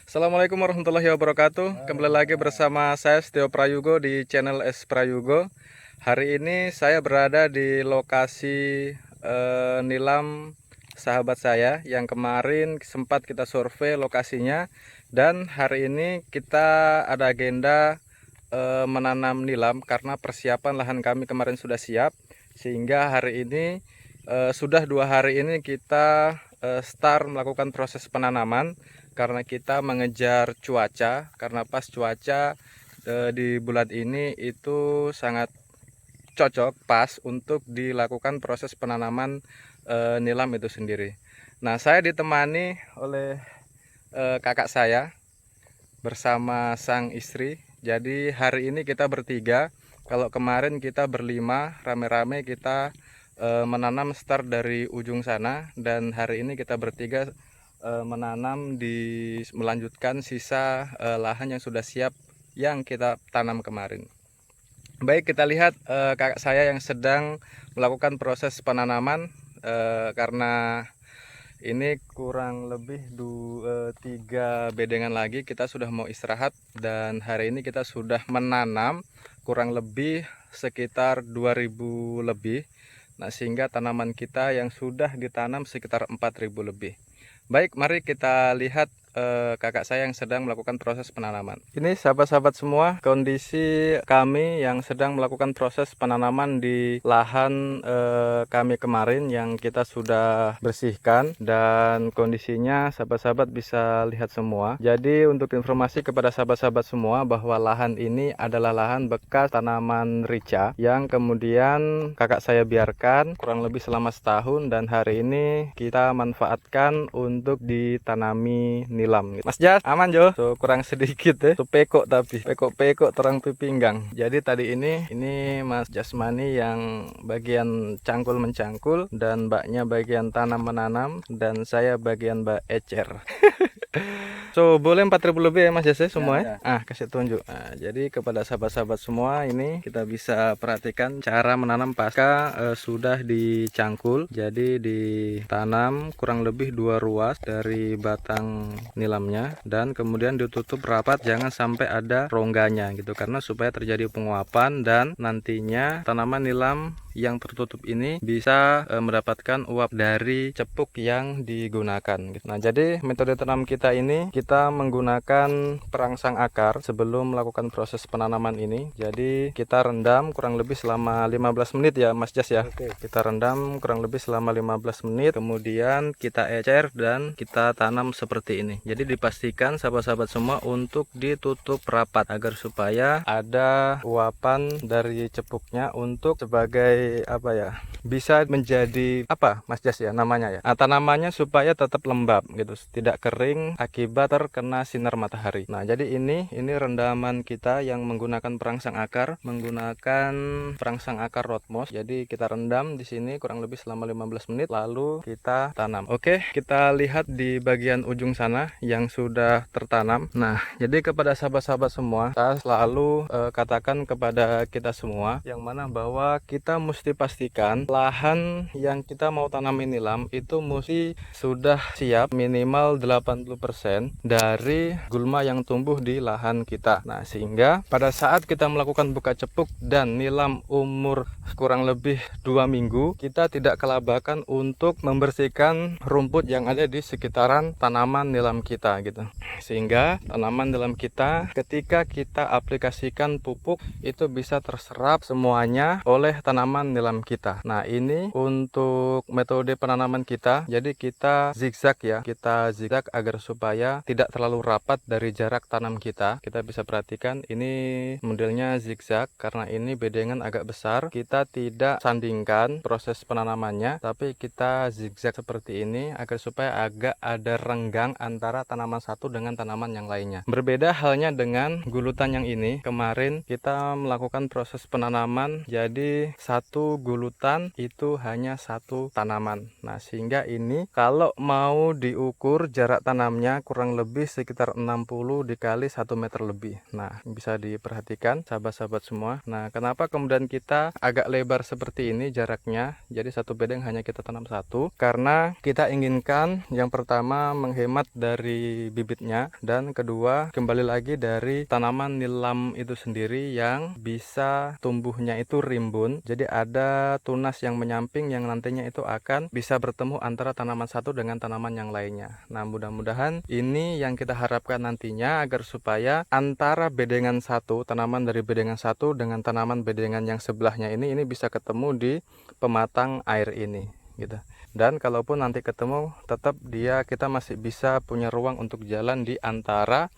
Assalamualaikum warahmatullahi wabarakatuh. Kembali lagi bersama saya Setio Prayugo di channel S Prayugo. Hari ini saya berada di lokasi nilam sahabat saya yang kemarin sempat kita survei lokasinya, dan hari ini kita ada agenda menanam nilam karena persiapan lahan kami kemarin sudah siap, sehingga hari ini sudah 2 hari ini kita start melakukan proses penanaman karena kita mengejar cuaca, karena pas cuaca di bulan ini itu sangat cocok pas untuk dilakukan proses penanaman nilam itu sendiri. Nah, saya ditemani oleh kakak saya bersama sang istri. Jadi hari ini kita bertiga. Kalau kemarin kita berlima rame-rame kita menanam start dari ujung sana, dan hari ini kita bertiga menanam melanjutkan sisa lahan yang sudah siap yang kita tanam kemarin. Baik, kita lihat kakak saya yang sedang melakukan proses penanaman karena ini kurang lebih 3 bedengan lagi kita sudah mau istirahat, dan hari ini kita sudah menanam kurang lebih sekitar 2000 lebih. Nah, sehingga tanaman kita yang sudah ditanam sekitar 4000 lebih. Baik, mari kita lihat kakak saya yang sedang melakukan proses penanaman. Ini sahabat-sahabat semua, kondisi kami yang sedang melakukan proses penanaman di lahan kami kemarin yang kita sudah bersihkan, dan kondisinya sahabat-sahabat bisa lihat semua. Jadi untuk informasi kepada sahabat-sahabat semua bahwa lahan ini adalah lahan bekas tanaman rica yang kemudian kakak saya biarkan kurang lebih selama setahun, dan hari ini kita manfaatkan untuk ditanami nilam. Mas Jas, aman Jo? So, kurang sedikit ya. So, pekok tapi pekok-pekok terang pipinggang. Jadi tadi ini Mas Jasmani yang bagian cangkul mencangkul, dan mbaknya bagian tanam menanam, dan saya bagian mbak ecer. So, boleh 4000 lebih ya Mas Jas semua ya? Kasih tunjuk. Nah, jadi kepada sahabat-sahabat semua, ini kita bisa perhatikan cara menanam pasca sudah dicangkul. Jadi ditanam kurang lebih 2 ruas dari batang nilamnya, dan kemudian ditutup rapat, jangan sampai ada rongganya gitu, karena supaya terjadi penguapan dan nantinya tanaman nilam yang tertutup ini bisa mendapatkan uap dari cepuk yang digunakan gitu. Nah, jadi metode tanam kita ini kita menggunakan perangsang akar sebelum melakukan proses penanaman ini. Jadi kita rendam kurang lebih selama 15 menit ya Mas Jas ya. Oke. Kita rendam kurang lebih selama 15 menit, kemudian kita ecer dan kita tanam seperti ini. Jadi dipastikan sahabat-sahabat semua untuk ditutup rapat agar supaya ada uapan dari cepuknya untuk sebagai apa ya, bisa menjadi apa Mas Jas ya namanya ya, tanamannya supaya tetap lembab gitu, tidak kering akibat terkena sinar matahari. Nah, jadi ini rendaman kita yang menggunakan perangsang akar, menggunakan perangsang akar Rothmos. Jadi kita rendam di sini kurang lebih selama 15 menit lalu kita tanam. Oke, kita lihat di bagian ujung sana yang sudah tertanam. Nah, jadi kepada sahabat-sahabat semua, saya selalu katakan kepada kita semua yang mana bahwa kita mesti pastikan lahan yang kita mau tanam nilam itu mesti sudah siap minimal 80% dari gulma yang tumbuh di lahan kita. Nah, sehingga pada saat kita melakukan buka cepuk dan nilam umur kurang lebih 2 minggu, kita tidak kelabakan untuk membersihkan rumput yang ada di sekitaran tanaman nilam kita gitu. Sehingga tanaman nilam kita ketika kita aplikasikan pupuk itu bisa terserap semuanya oleh tanaman nilam kita. Nah, ini untuk metode penanaman kita. Jadi kita zigzag ya. Kita zigzag agar supaya tidak terlalu rapat dari jarak tanam kita. Kita bisa perhatikan ini modelnya zigzag karena ini bedengan agak besar. Kita tidak sandingkan proses penanamannya, tapi kita zigzag seperti ini agar supaya agak ada renggang antara tanaman satu dengan tanaman yang lainnya. Berbeda halnya dengan gulutan yang ini. Kemarin kita melakukan proses penanaman, jadi satu gulutan itu hanya satu tanaman. Nah, sehingga ini kalau mau diukur jarak tanamnya kurang kurang lebih sekitar 60 dikali 1 meter lebih. Nah, bisa diperhatikan sahabat-sahabat semua. Nah, kenapa kemudian kita agak lebar seperti ini jaraknya? Jadi satu bedeng hanya kita tanam satu, karena kita inginkan yang pertama menghemat dari bibitnya, dan kedua kembali lagi dari tanaman nilam itu sendiri yang bisa tumbuhnya itu rimbun. Jadi ada tunas yang menyamping yang nantinya itu akan bisa bertemu antara tanaman satu dengan tanaman yang lainnya. Nah, mudah-mudahan ini yang kita harapkan nantinya, agar supaya antara bedengan satu, tanaman dari bedengan satu dengan tanaman bedengan yang sebelahnya ini bisa ketemu di pematang air ini gitu. Dan kalaupun nanti ketemu, tetap kita masih bisa punya ruang untuk jalan di antara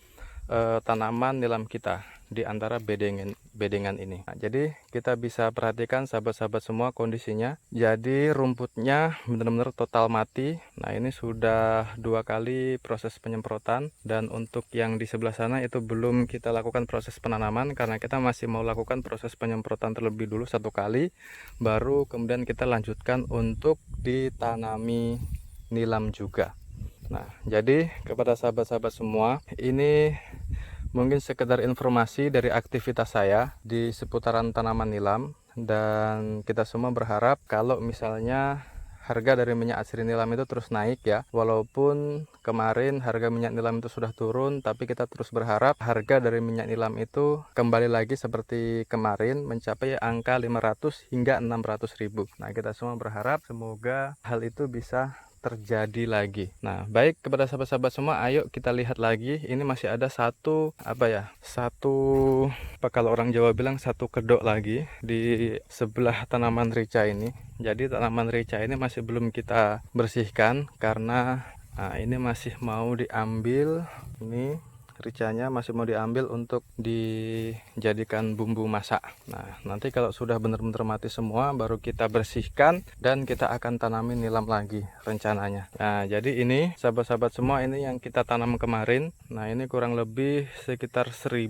tanaman nilam kita, di antara bedengan ini. Nah, jadi kita bisa perhatikan sahabat-sahabat semua kondisinya. Jadi rumputnya benar-benar total mati. Nah, ini sudah 2 kali proses penyemprotan, dan untuk yang di sebelah sana itu belum kita lakukan proses penanaman karena kita masih mau lakukan proses penyemprotan terlebih dulu 1 kali, baru kemudian kita lanjutkan untuk ditanami nilam juga. Nah, jadi kepada sahabat-sahabat semua, ini mungkin sekedar informasi dari aktivitas saya di seputaran tanaman nilam, dan kita semua berharap kalau misalnya harga dari minyak asiri nilam itu terus naik ya. Walaupun kemarin harga minyak nilam itu sudah turun, tapi kita terus berharap harga dari minyak nilam itu kembali lagi seperti kemarin, mencapai angka 500 hingga 600 ribu. Nah, kita semua berharap semoga hal itu bisa terjadi lagi. Nah, baik kepada sahabat-sahabat semua, ayo kita lihat lagi. Ini masih ada satu kalau orang Jawa bilang satu kedok lagi di sebelah tanaman rica ini. Jadi tanaman rica ini masih belum kita bersihkan karena ini masih mau diambil. Ini ricanya masih mau diambil untuk dijadikan bumbu masak. Nah, nanti kalau sudah benar-benar mati semua, baru kita bersihkan dan kita akan tanami nilam lagi rencananya. Nah, jadi ini sahabat-sahabat semua, ini yang kita tanam kemarin. Nah, ini kurang lebih sekitar 1000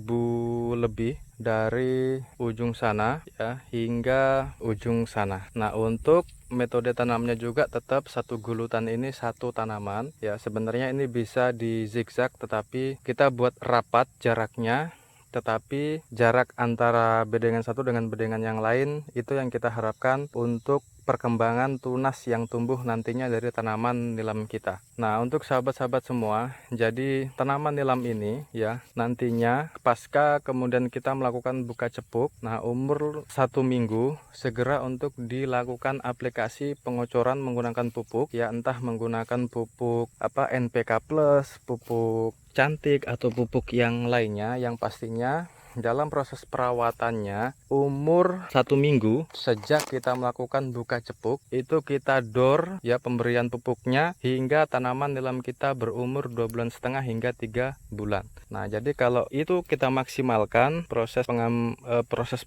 lebih dari ujung sana ya hingga ujung sana. Nah, untuk metode tanamnya juga tetap satu gulutan, ini satu tanaman ya. Sebenarnya ini bisa di zigzag, tetapi kita buat rapat jaraknya, tetapi jarak antara bedengan satu dengan bedengan yang lain itu yang kita harapkan untuk perkembangan tunas yang tumbuh nantinya dari tanaman nilam kita. Nah, untuk sahabat-sahabat semua, jadi tanaman nilam ini ya nantinya pasca kemudian kita melakukan buka cepuk, nah umur 1 minggu segera untuk dilakukan aplikasi pengocoran menggunakan pupuk ya, entah menggunakan pupuk NPK plus, pupuk cantik, atau pupuk yang lainnya. Yang pastinya dalam proses perawatannya umur 1 minggu sejak kita melakukan buka cepuk itu kita dor ya pemberian pupuknya hingga tanaman nilam kita berumur 2,5 bulan hingga 3 bulan. Nah, jadi kalau itu kita maksimalkan proses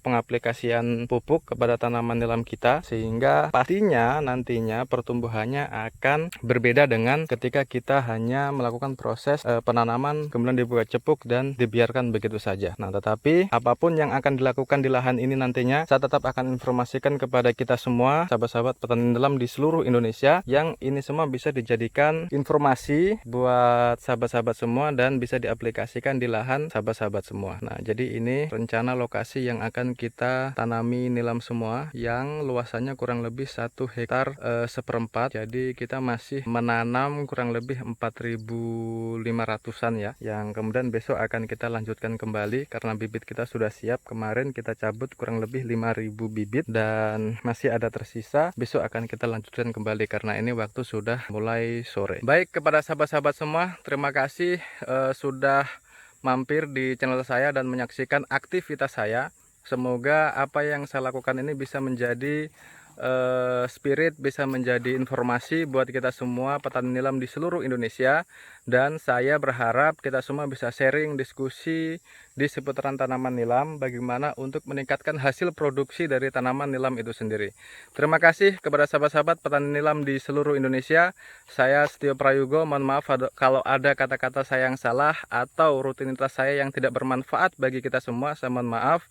pengaplikasian pupuk kepada tanaman nilam kita, sehingga pastinya nantinya pertumbuhannya akan berbeda dengan ketika kita hanya melakukan proses penanaman kemudian dibuka cepuk dan dibiarkan begitu saja. Nah, tetapi apapun yang akan dilakukan di lahan ini nantinya, saya tetap akan informasikan kepada kita semua, sahabat-sahabat petani nilam di seluruh Indonesia, yang ini semua bisa dijadikan informasi buat sahabat-sahabat semua dan bisa diaplikasikan di lahan sahabat-sahabat semua. Nah, jadi ini rencana lokasi yang akan kita tanami nilam semua, yang luasannya kurang lebih 1 hektar seperempat. Jadi kita masih menanam kurang lebih 4.500-an ya, yang kemudian besok akan kita lanjutkan kembali karena bibit kita sudah siap. Kemarin kita cabut kurang lebih 5.000 bibit dan masih ada tersisa. Besok akan kita lanjutkan kembali karena ini waktu sudah mulai sore. Baik, kepada sahabat-sahabat semua, terima kasih sudah mampir di channel saya dan menyaksikan aktivitas saya. Semoga apa yang saya lakukan ini bisa menjadi spirit, bisa menjadi informasi buat kita semua petani nilam di seluruh Indonesia, dan saya berharap kita semua bisa sharing, diskusi di seputaran tanaman nilam, bagaimana untuk meningkatkan hasil produksi dari tanaman nilam itu sendiri. Terima kasih kepada sahabat-sahabat petani nilam di seluruh Indonesia. Saya Setio Prayugo, mohon maaf kalau ada kata-kata saya yang salah atau rutinitas saya yang tidak bermanfaat bagi kita semua, saya mohon maaf.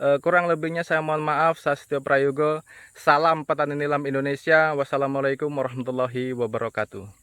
Kurang lebihnya saya mohon maaf. Saya Setio Prayugo. Salam petani nilam Indonesia. Wassalamualaikum warahmatullahi wabarakatuh.